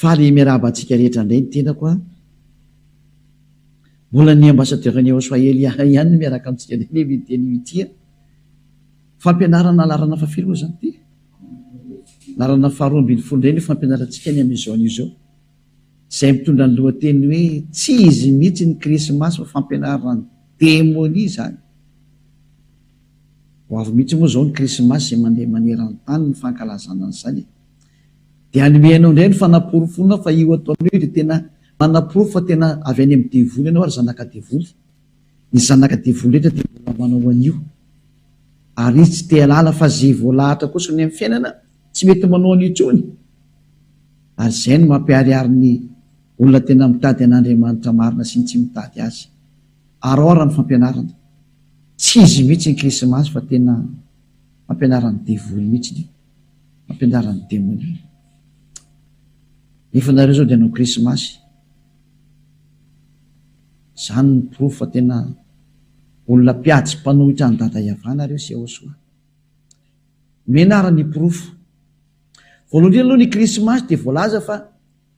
faly miaraba antsika rehetra indray ny tenako a mbola ny ambasadeur-ny Israely ihany miaraka amintsika le viteny itia fampianarana larana fafilo moa zany ty larana faharoa ambin'ny folo indray ny fampianarantsika ny amin'izao an'izao izay mitondra ny lohateny hoe tsy izy mihitsy ny krismasy fa fampianarana ny démonie zany ho avy mihitsy moa zao ny krismasy izay mandeha maneran-tany ny fankalazana an'izany dia anomeanao indray ny fanaporofona fa io ataonao dia tena manaporofo fa tena avy any amin'ny devoly ianao ary zanaka devoly ny zanaka devoly rehetra dia mbola manao an'io ary izy tsy te halala fa zay voalahatra kosa ny amin'ny fiainana tsy mety manao an'intsony ary izay no mampiariary ny olona tena mitady an'Andriamanitra marina sy ny tsy mitady azy araora ny fampianarana tsy izy mihitsy ny krismasy fa tena mampianarany devoly mihitsy mampianarany démonie nefa nareo zao dia anao krismasy zany ny porofo fa tena olona mpiady mpanohitra ny dada iavana reo sy ahosoa menara ny porofo voalohany aloha ny krismasy dia voalaza fa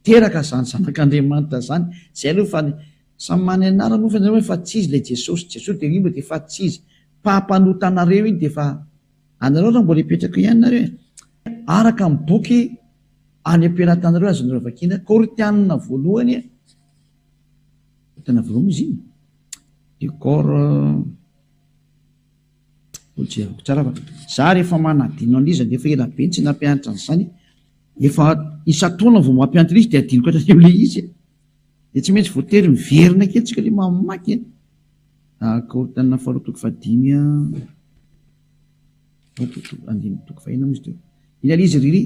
teraka zany zanak'Andriamanitra zany zay aloha fa samy many anara moa fa fa tsy izy le Jesosy dia rimba dia fa tsy izy mpampanotanareo iny dia fa anareo raha mbola hipetraka ihany nareo araka amin'ny boky any am-piaratanareo azo nareo vakiana Korinthianina voalohany tena voalohany izy iny di cor tsara fa za rehefa manadino an'izy dia efa ela be tsy nampianatra an'izany efa isa-taona vao mampianatra izy dia adinoko hatrany le izy dia tsy maintsy voatery miverina ketsika le mamaky Korinthianina faharoa toko fahadimy andimy toko fahaenina moa izy teo iny ala izy riry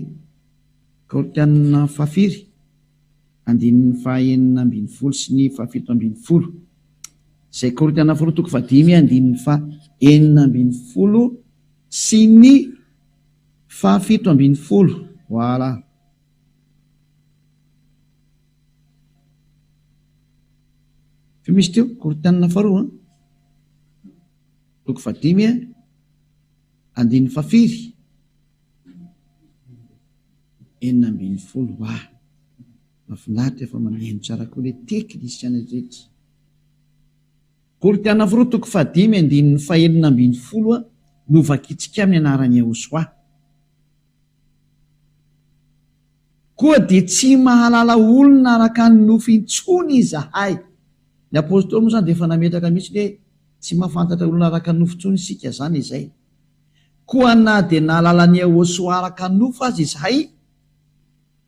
Korinthianina fahafiry andininy fahaenina ambin'ny folo sy ny fahafito ambin'ny folo izay Korinthianina faharoa toko fahadimy andininy fahaenina ambin'ny folo sy ny fahafito ambin'ny folo voilà fa misy teo Korinthianina faharoa toko fahadimy andininy fahafiry enina ambin'ny folo mahafinaritra efa mameno tsara koa le teknisiana rehetra Korinthianina faharoa toko fahadimy andininy fahaenina ambin'ny folo no vakitsika amin'ny anarany Ahosoa koa dia tsy mahalala olona araka ny nofo intsony izahay ny apôstôly moa zany dia efa nametraka mihitsy hoe tsy mahafantatra olona araka ny nofo intsony isika zany izay koa na dia nahalala ny Ahosoa araka ny nofo azy izahay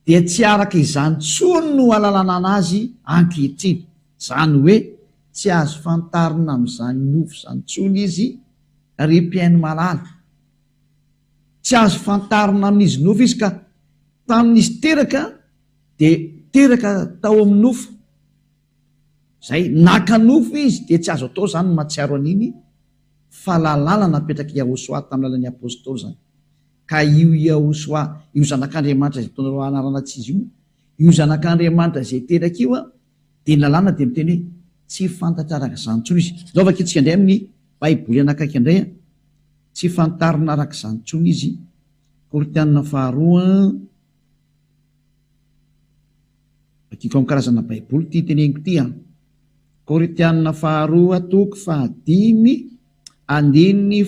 dia tsy araka izany tsony no alalana anazy ankehitriny zany hoe tsy azo fantarina amin'izany nofo zany tsony izy ry mpiaino malala tsy azo fantarina amin'izy nofo izy ka tamin'izy teraka dia teraka tao amin'ny nofo zay naka nofo izy dia tsy azo atao zany matsiaro an'iny fa lalàna napetraka i Ahosoa tamin'ny lalan'ny apôstôly zany ka io Ahosoa io zanak'Andriamanitra izay taonareo anarana tsy izy io zanak'Andriamanitra izay teraka io dia ny lalàna dia miteny hoe tsy fantatra araka izany tsony izy zao vakitsika indray amin'ny baiboly anakaiky indray tsy fantarina araka izany tsony izy Korinthianina faharoa akiko amin'ny karazana baiboly ty teneniko ty Korinthianina faharoa toko fahadimy andininy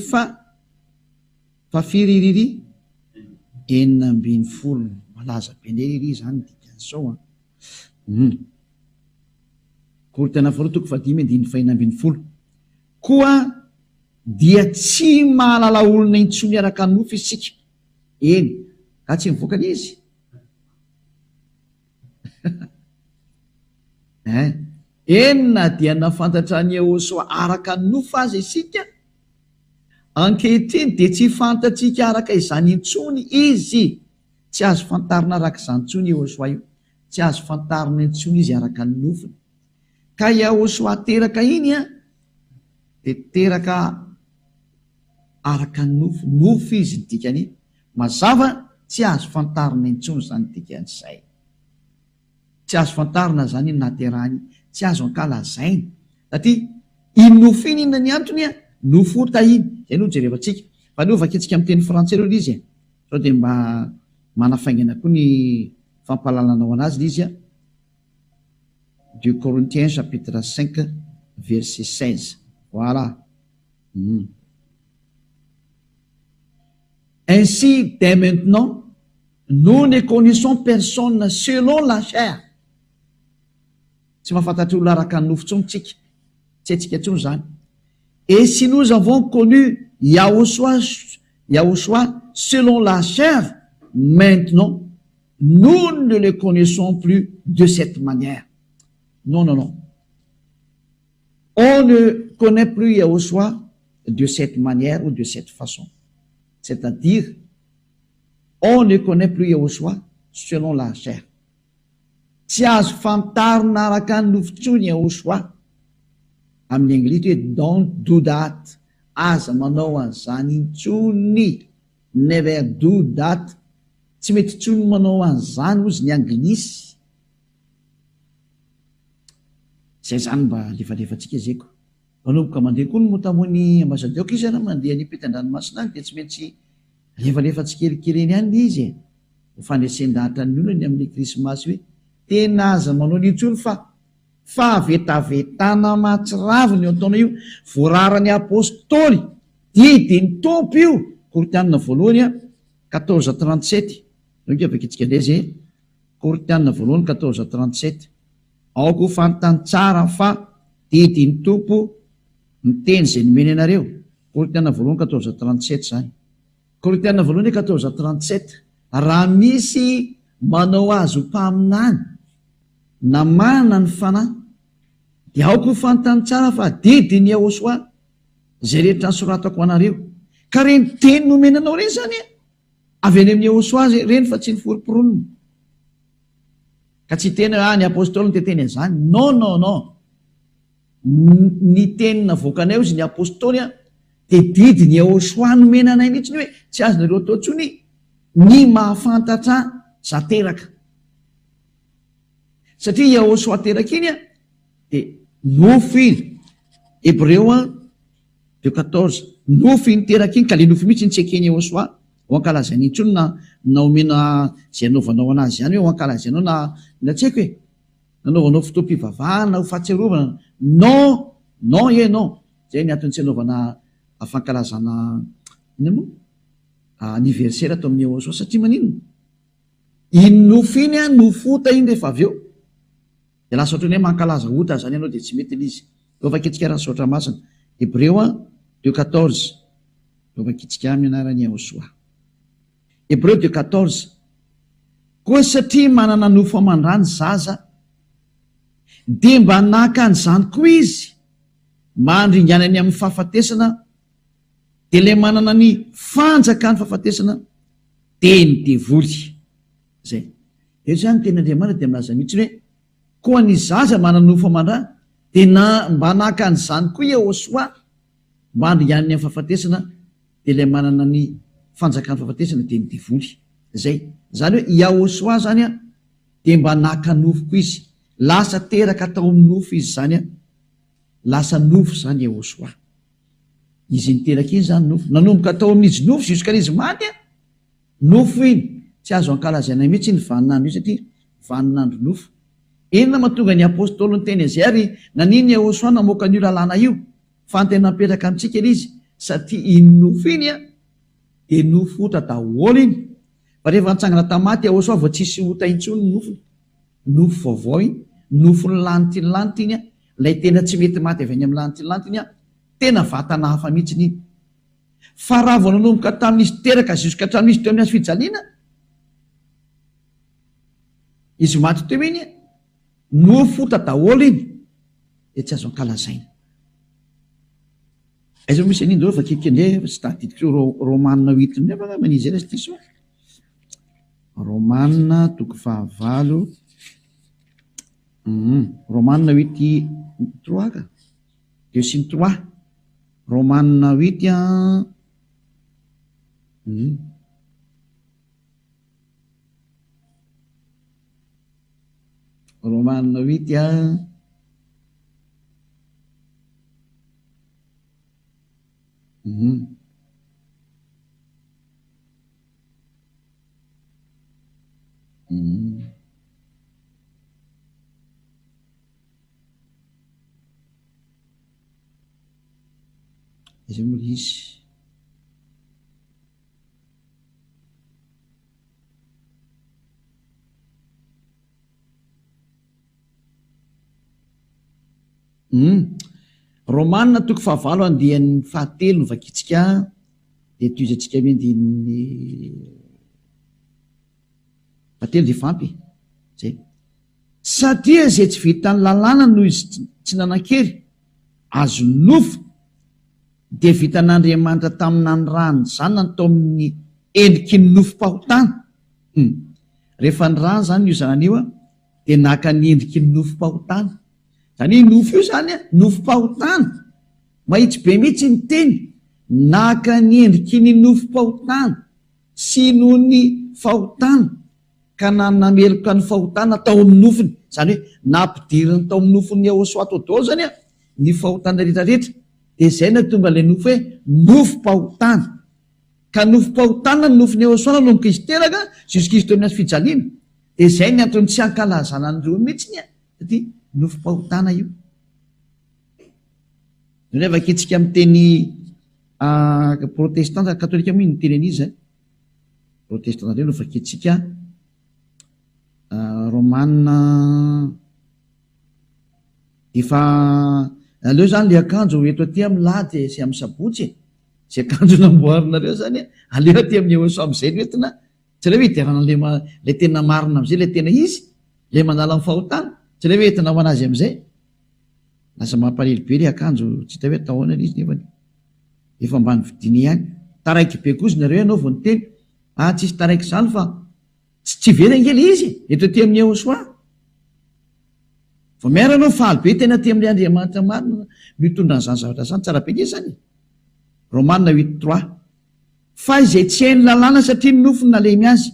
fahafiry enina ambin'ny folo malaza be indray iry zany dikan'izao Korinthianina faharoa toko fahadimy andininy fahaenina ambin'ny folo koa dia tsy mahalala olona intsony araka ny nofo isika eny ka tsy mivoaka ny izy enina dia nafantatra ny Ahosoa araka ny nofo azy isika ankehitriny dia tsy fantatsika araka izany intsony izy tsy azo fantarina araka izany intsony Ahosoa io tsy azo fantarina intsony izy araka ny nofony ka i Ahosoa teraka iny dia teraka araka ny nofo izy ny dikany mazava tsy azo fantarina intsony zany dikan'izay tsy azo fantarina zany iny naterahany tsy azo ankalazaina satria iny nofo iny inona ny antony nofo tahiny zay no jerevantsika fa nio vakitsika amin'ny teny frantsay reo izy sao dia mba manafaingana koa ny fampalalanao anazy l izy a 2 Corinthiens chapitre 5 verset 16 voilà. Ainsi dès maintenant nous ne connaissons personne selon la chair. Tsy mahafantatry olona araka ny nofo tsony tsika, tsy haitsika tsony zany. Et si nous avons connu Yahushua selon la chair, maintenant nous ne le connaissons plus de cette manière. Non, non, non. On ne connaît plus Yahushua de cette manière ou de cette façon. C'est-à-dire, on ne connaît plus Yahushua selon la chair. Tsy azo fantarina araka ny nofon-tsony Yahushua. Amin'ny anglisy hoe don't do that. Aza manao an'izany intsony. Never do that. Tsy mety tsony manao an'izany ozy ny anglisy. Zay zany mba lefalefantsika zayko. Manomboka mandeha koa ny motamony ambassadeur izy ana mandeha ny pety-andranomasina any dia tsy maintsy lefalefantsikelikely ihany izy. Ho fandraisan-dahatra ny olona ny amin'ny krismasy hoe tena aza manao n'intsony fa vetavetana mahatsiraviny eo ataona io voararany apôstôly didiny tompo io. Korinthianina voalohany 14:37 donc avy akitsika ndray zay Korinthianina voalohany 14:37 aoko fantany tsara fa didiny tompo miteny zay nomeny anareo. Korinthianina voalohany 14:37 zany. Korinthianina voalohany 14:37 raha misy manao azo mpaminany na mana ny fanahy dia aoko fantany tsara fa didiny Yahushua zay rehetra nysoratako anareo. Ka reny teny nomenanao reny zany avy any amin'ny Yahushua reny fa tsy ny foriporonina. Ka tsy teny ny apôstôly ny teteny an'izany. Non, non, non. Ny teny navoakanay izy ny apôstôly dia didiny Yahushua nomenanay mihitsy hoe tsy azonareo atao ntsony ny mahafantatra za teraka. Satria Yahushua teraka iny dia nofo iny. Hébreu 2:14 nofo iny teraka iny ka le nofo mihitsy ny tsy ekeny Yahushua ho ankalazany intsony na omena zay anaovanao anazy ihany hoe ho ankalazainao na tsy haiko hoe nanaovanao fotoam-pivavahana ho fahatsiarovana. Non, non e non. Zay ny antony tsy anaovana fankalazana anniversaire atao amin'ny Yahushua satria maninona iny nofo iny nofota iny rehefa avy eo dia lasa ohatrany hoe mankalaza ota zany ianao dia tsy mety ilay izy. Eo vakitsika raha saotra masina Hébreu 2:14 eo vakitsika amin'ny anaran'ny Yahushua. Hébreu 2:14 koa satria manana nofo amandrany zaza dia mba naka an'izany koa izy mandringana any amin'ny fahafatesana dia ilay manana ny fanjaka ny fahafatesana dia ny devoly. Zay eo zany teny Andriamanitra dia milaza mihitsy hoe koa ny zaza manana nofo amandrany dia mba naka an'izany koa Yahushua mandringana any amin'ny fahafatesana dia ilay manana ny fanjaka ny fahafatesana dia ny devoly. Zay zany hoe Yahushua zany dia mba naka nofo koa izy, lasa teraka atao amin'ny nofo izy zany lasa nofo zany Yahushua. Izy niteraka iny zany nofo nanomboka atao amin'izy nofo juskany izy maty nofo iny tsy azo ankalazaina mihitsy ny vaninandro io satria vaninandro nofo. Inona mahatonga ny apôstôly ny teny izay ary nanino Yahushua namoaka an'io lalàna io fa antena napetraka amintsika ilay izy satria iny nofo iny dia nofo ota daholo iny. Fa rehefa nitsangana tamaty Yahushua vao tsisy ota intsony nofony, nofo vaovao iny, nofo ny lanitry iny ilay tena tsy mety maty avy any amin'ny lanitry iny tena vatana hafa mihitsy iny. Fa raha vao nanomboka tamin'izy teraka juska hatramin'izy teo amin'ny hazo fijaliana izy maty teo iny nofo ota daholo iny dia tsy azo ankalazaina. Aiza misy an'iny daholo fa kekendray tsy tadidiko Romanina 8 ndray fa manizy ela sy so Romanina 9 Romanina 8:3 ka 2:3 Romanina 8 Romanina 8 izay moa izy. Romanina toko 9 andihan'ny 7 no vakitsika de toizatsika miandin'ny 7 de fampy zay. Satria zay tsy vitany lalàna noho izy tsy nanan-kery azo nofo de vitan'Andriamanitra taminany rany zany natao amin'ny endriky ny nofom-pahotana. Rehefa ny rany zany io zanan'io de naka ny endriky ny nofom-pahotana. Zany nofo io zany nofom-pahotana, mahitsy be mihitsy ny teny, naka ny endriky ny nofom-pahotana sy noho ny fahotana ka nameloka ny fahotana tao amin'ny nofony. Zany hoe nampidiriny tao amin'ny nofony Ahosoato zany ny fahotana rehetrarehetra, de zay natonga ilay nofo hoe nofom-pahotana. Ka nofom-pahotana ny nofony Ahosoana no Kristy teraka Jesosy Kristy amin'ny fijaliana, de zay ny antony tsy ankalazana andreo mihitsy satria nofom-pahotana io. Zany vakitsika amin'ny teny protestanta katolika moa ny teny an'izy protestanta reo no vakitsika Romanina efa aleo zany le akanjo eto aty milady sy amin'ny sabotsy sy akanjo namboarinareo zany aleo aty amin'ny Ahoso am'izay noentina tsy le hoe hiderana le tena marina am'izay le tena izy le manala amin'ny fahotana tsy le hoe entina ho anazy am'izay. Lasa mampalely be le akanjo tsy hita hoe atahoana izy nefa efa ambany vidiny ihany. Taraiky be kozy nareo ianao vao niteny tsisy taraiky zany fa tsy verangely izy eto aty amin'ny Ahosoa. Vao miara anao faly be tena aty amin'ny Andriamanitra marina mitondra an'izany zavatra zany tsara be nge zany. Romanina 8:3 fa izay tsy hainy lalàna satria ny nofony nalemy azy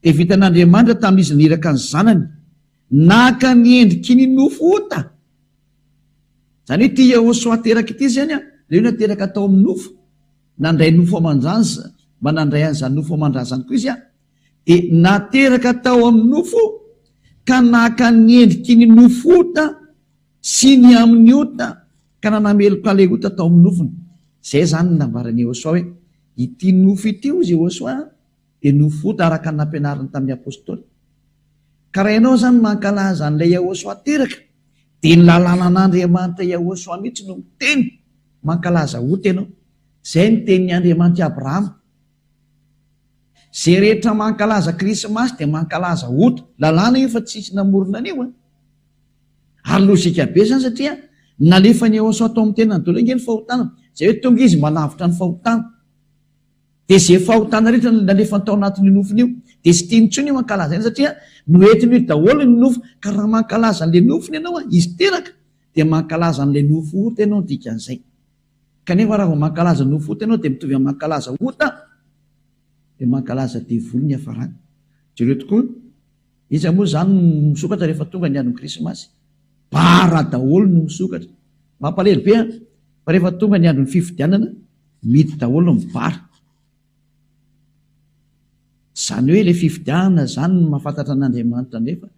de vitan'Andriamanitra tamin'izy niraka ny zanany naka ny endriky ny nofo ota. Zany hoe ty Ahosoa teraka ity zany le nateraka tao amin'ny nofo, nandray nofo aman-dranja mba nandray an'izany nofo aman-drazany koa izy de nateraka tao amin'ny nofo ka naka ny endriky ny nofo ota sy ny amin'ny ota ka nanameloka le ota tao amin'ny nofony. Zay zany nambarany Ahosoa hoe ity nofo ity izy Ahosoa de nofo ota araka ny nampianariny tamin'ny apôstôly. Ka raha ianao zany mankalaza an'ilay Ahosoa teraka de ny lalàna an'Andriamanitra Ahosoa mihitsy no miteny mankalaza ota ianao. Zay ny tenin'ny Andriamanitra Abrahama. Zay rehetra mankalaza Krismasy de mankalaza ota, lalàna io fa tsisy namorona an'io ary lozika be zany satria nalefa ny Ahosoa atao amin'ny tenany daholo ny fahotana. Zay hoe tonga izy manavitra ny fahotana de zay fahotana rehetra nalefa tao anatin'ny nofony io de sy tiany intsony io mankalaza iny satria noentiny io daholo ny nofo. Ka raha mankalaza an'le nofony ianao izy teraka de mankalaza an'le nofo ota ianao dikan'izay. Kanefa raha vao mankalaza nofo ota ianao de mitovy amin'ny mankalaza ota de mankalaza devoly ny hafarany. Jereo tokoa izy moa zany misokatra rehefa tonga ny andron'ny Krismasy, bara daholo no misokatra. Mampalely be fa rehefa tonga ny andron'ny fifidianana midy daholo no mibara. Zany hoe le fifidianana zany no mahafantatra an'Andriamanitra nefa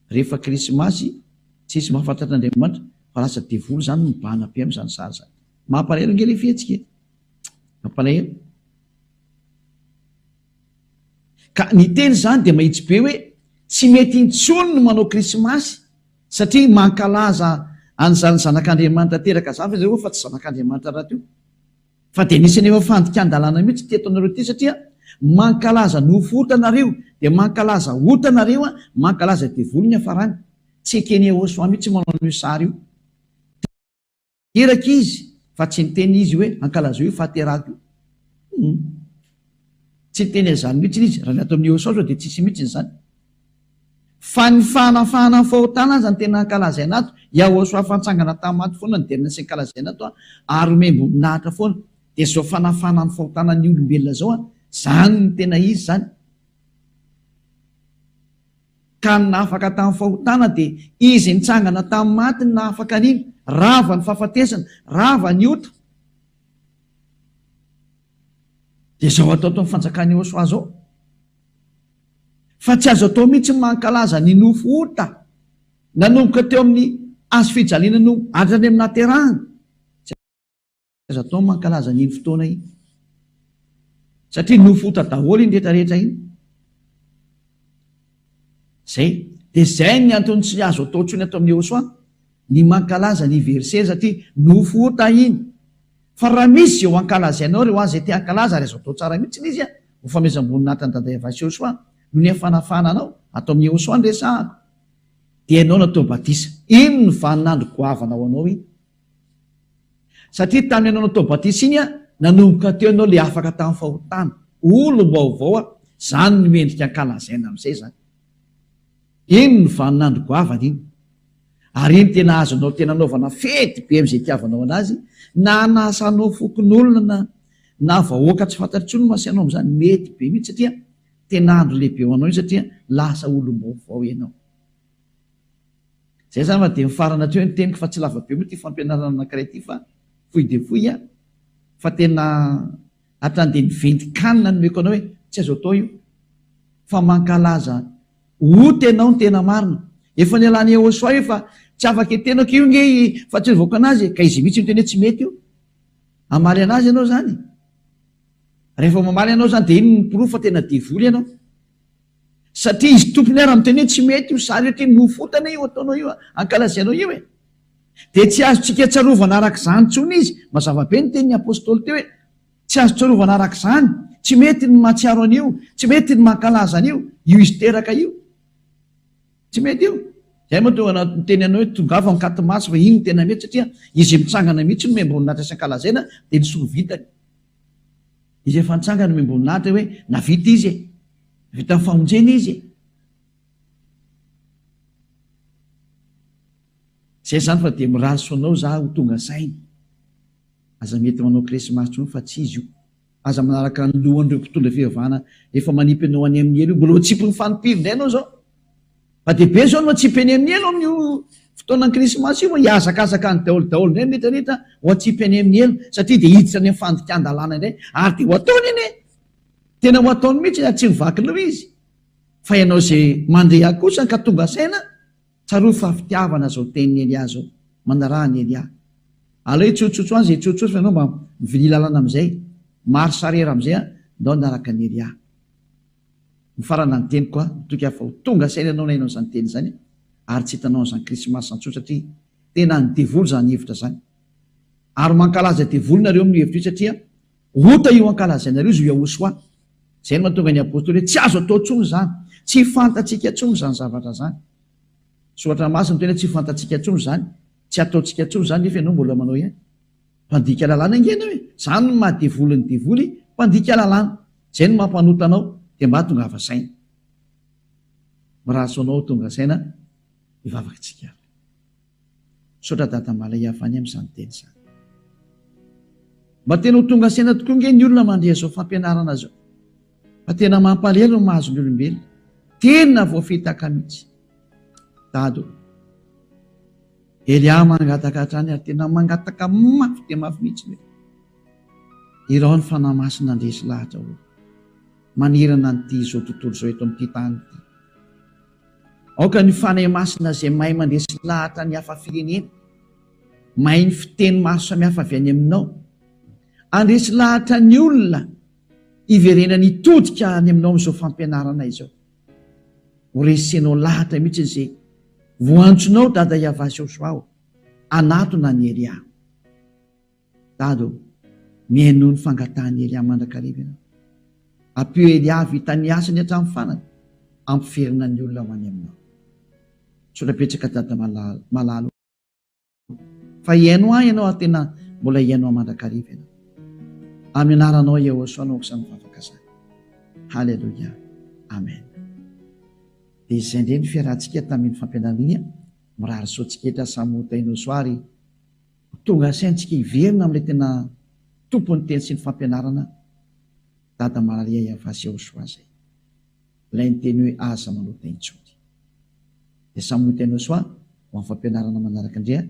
rehefa Krismasy tsisy mahafantatra an'Andriamanitra fa lasa devoly zany mibahana be amin'izany sary zany. Mampalahelo nge le fihetsika, mampalahelo. Ka ny teny zany de mahitsy be hoe tsy mety intsony no manao Krismasy satria mankalaza an'izany zanak'Andriamanitra teraka zany fa fa tsy zanak'Andriamanitra raha teo. Fa de nisy nefa fandika-dalàna mihitsy ty ataonareo ty satria mankalaza nofo ota nareo de mankalaza ota nareo mankalaza devoly ny hafarany. Tsy ekeny Ahosoa mihitsy manao io sary io. Teraka izy fa tsy niteny izy hoe ankalaza io fahateraka io. Tsy teny zany mihitsy izy raha natao amin'ny Ahosoa de tsisy mihitsy zany. Fa ny fanafahana fahotana zany tena ankalaza anato Ahosoa fansangana tamaty foana ny derina sy ankalaza anato ary membo nahatra foana de zao fanafahana ny fahotana ny olombelona zao zany ny tena izy zany. Ka nafaka tamin'ny fahotana de izy nitsangana tamin'ny maty ny nafaka an'iny, rava ny fahafatesana, rava ny ota. De zao atao tao fanjakany Ahosoa zao. Fa tsy azo atao mihitsy mankalaza ny nofo ota nanomboka teo amin'ny azo fijaliana no hatrany amin'ny naterahana. atao mankalaza n'iny fotoana iny satria nofota daholo iny rehetrarehetra iny zay. De zay ny antony tsy azo atao ntsony atao amin'ny Josoa ny mankalaza ny verset satria nofota iny. Fa raha misy eo ankalazainao reo azy te ankalaza ary azo atao tsara mihitsy izy ho famezam-boninahitra ny daday avasy Josoa no ny hafanafana anao atao amin'ny Josoa ny resahako dia ianao natao batisa. Ino ny vaninandro goavana ho anao iny satria tamin'ny ianao natao batisa iny nanomboka teo ianao le afaka tamin'ny fahotana olo vaovao zany no mendrika ankalazaina amin'izay zany. Ino ny vaninandro goavana iny ary iny tena azonao tena anaovana fety be amin'izay itiavanao anazy na nasanao fokon'olona na vahoaka tsy fantatrintsony masianao amin'izany mety be mihitsy satria tena andro lehibe ho anao iny satria lasa olom-baovao ianao. Zay zany dia mifarana teo ny teniko fa tsy lava be moa ty fampianarana anankiray ty fa fohy de fohy fa tena hatrany de nivendikanina nomeko anao hoe tsy azo atao io fa mankalaza ho tenao ny tena marina. Efa nialany Josoa io fa tsy afaka etenako io nge fa tsy nivoaka anazy ka izy mihitsy miteny hoe tsy mety io. Amaly anazy ianao zany. Rehefa mamaly ianao zany de iny ny proof fa tena devoly ianao. Satria izy tompony ara miteny hoe tsy mety io sary ohatra nofotana io ataonao io ankalazainao io e. De tsy azo tsika tsarovana arak'izany tsony izy. Mazava be ny tenin'ny apôstôly teo hoe tsy azo tsarovana arak'izany. Tsy mety ny mahatsiaro an'io, tsy mety ny mankalaza an'io, io izy teraka io. Tsy mety io. Zay moa tonga teny anao hoe tongava ny katimasy fa iny tena mety satria izy mitsangana mihitsy no memboninahitra sy ankalazaina de ny soa vitany. Izy efa nitsangana memboninahitra hoe navita izy vita ny famonjena izy. Zay zany fa de miraso anao za ho tonga sainy. Aza mety manao krisimasy tsony fa tsy izy io. Aza manaraka ny lohan'ireo mpitondra fivavahana efa manipy anao any amin'ny elo mbola tsipy ny fanompiry indray anao zao. Fa de be zao no atsipy any amin'ny elo amin'io fotoanan'ny krisimasy io hiazakazaka ny daolo indray rehetrarehetra ho atsipy any amin'ny elo satria de hiditra any amin'ny fandikan-dalàna indray ary de ho ataony iny e. Tena ho ataony mihitsy tsy mivaky loha izy. Fa ianao zay mandeha kosa ka tonga saina tsaro fafitiavana zao tenin'ny Elia zao manarahany Elia. Aleo tsotsotso azy tsotsotso fa ianao mba mivily lalana amin'izay maro sarera amin'izay ndao naraka ny Elia. Ny farana ny teniko toka fa ho tonga saina ianao na ianao zany teny zany ary tsy hitanao an'izany krisimasy zany satria tena ny devoly zany hevitra zany. Ary mankalaza devoly nareo amin'ny hevitra io satria ota io ankalazainareo izy Josoa. Zay no mahatonga ny apôstôly hoe tsy azo atao tsony zany, tsy fantatsika tsony zany zavatra zany. Soatra masina tena tsy fantatsika tsony zany, tsy ataotsika tsony zany nefa ianao mbola manao ihany. Mpandika lalàna ingena hoe zany no mahadevoly ny devoly, mpandika lalàna. Zay no mampanota anao dia mba tonga hava saina. Miraso anao tonga saina hivavaka tsika. Sotra dada malay avany amin'izany teny zany. Mba tena ho tonga saina tokoa nge ny olona mandeha zao fampianarana zao. Fa tena mampalahelo ny mahazo ny olombelona. Tena voafitaka mihitsy. Dado. Elia mangataka hatrany ary tena mangataka mafy dia mafy mihitsy. Irao ny fanahy masina andresy lahatra olo. Manirana nyty izao tontolo izao eto amin'ity tany ity. Aoka ny fanahy masina izay mahay mandresy lahatra ny hafa firenena. Mahay ny fiteny maro samihafa avy any aminao. Andresy lahatra ny olona iverena ny todika any aminao amin'izao fampianarana izao. Ho resenao lahatra mihitsy izay voantsonao dada Iavasy Josoa anatona ny Elia. Dado, mihaino ny fangatahany Elia mandrakariva ianao. Ampio Elia vita ny asany hatramin'ny fanaka, ampiferina ny olona ho any aminao. Sorapetraka dada malalo. Fa ihaino ahy ianao tena mbola ihaino mandrakariva ianao. Amin'ny anaranao Josoa anao sy mivavaka zany. Halleluja. Amen. Dia izay indray ny fiarahantsika tamin'ny fampianarana iny mirary soatsiketra samotaino soary tonga saintsika hiverina amin'ilay tena tompony teny sy ny fampianarana dada malalia Iavasy Josoa zay. Ilay ny teny hoe aza manotaintsony. Dia samotaino soa ho amin'ny fampianarana manaraka indray